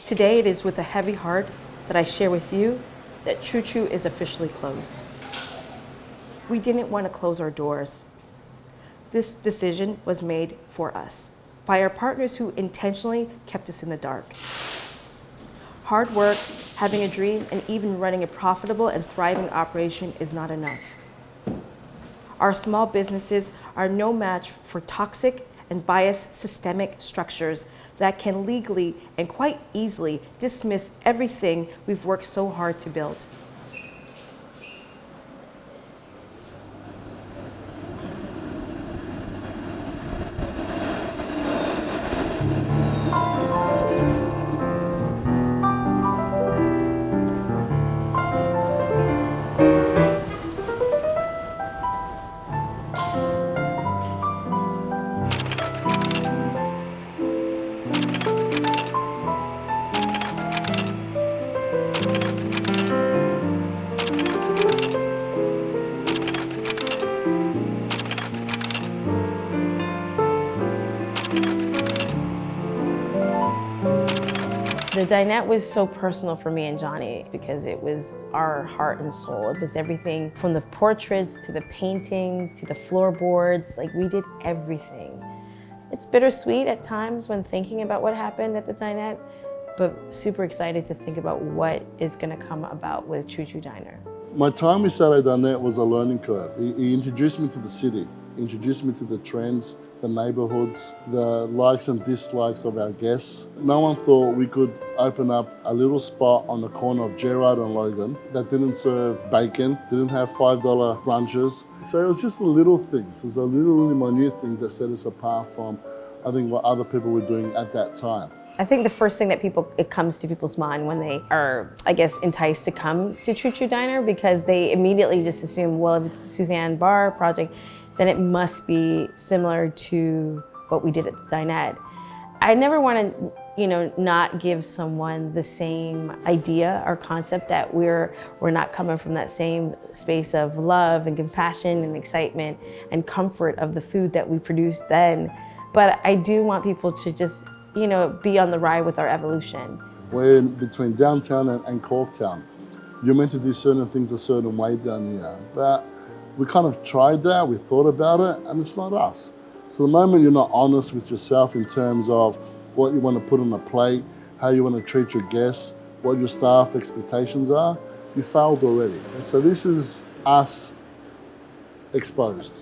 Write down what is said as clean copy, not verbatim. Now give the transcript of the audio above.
Today it is with a heavy heart that I share with you that Choo Choo is officially closed. We didn't want to close our doors. This decision was made for us by our partners who intentionally kept us in the dark. Hard work, having a dream, and even running a profitable and thriving operation is not enough. Our small businesses are no match for toxic and biased systemic structures that can legally and quite easily dismiss everything we've worked so hard to build. The dinette was so personal for me and Johnnie because it was our heart and soul. It was everything from the portraits to the painting to the floorboards. Like, we did everything. It's bittersweet at times when thinking about what happened at the dinette, but super excited to think about what is going to come about with Choo Choo Diner. My time with Saturday Dinette was a learning curve. He introduced me to the city, introduced me to the trends, the neighbourhoods, the likes and dislikes of our guests. No one thought we could open up a little spot on the corner of Gerrard and Logan that didn't serve bacon, didn't have $5 brunches. So it was just the little things. It was the little minute things that set us apart from, I think, what other people were doing at that time. I think the first thing that it comes to people's mind when they are, I guess, enticed to come to Choo Choo Diner, because they immediately just assume, well, if it's a Suzanne Barr project, then it must be similar to what we did at the dinette. I never want to, not give someone the same idea or concept that we're not coming from that same space of love and compassion and excitement and comfort of the food that we produced then. But I do want people to just, be on the ride with our evolution. We're between downtown and Corktown. You're meant to do certain things a certain way down here, but we kind of tried that, we thought about it, and it's not us. So the moment you're not honest with yourself in terms of what you want to put on a plate, how you want to treat your guests, what your staff expectations are, you failed already. And so this is us exposed.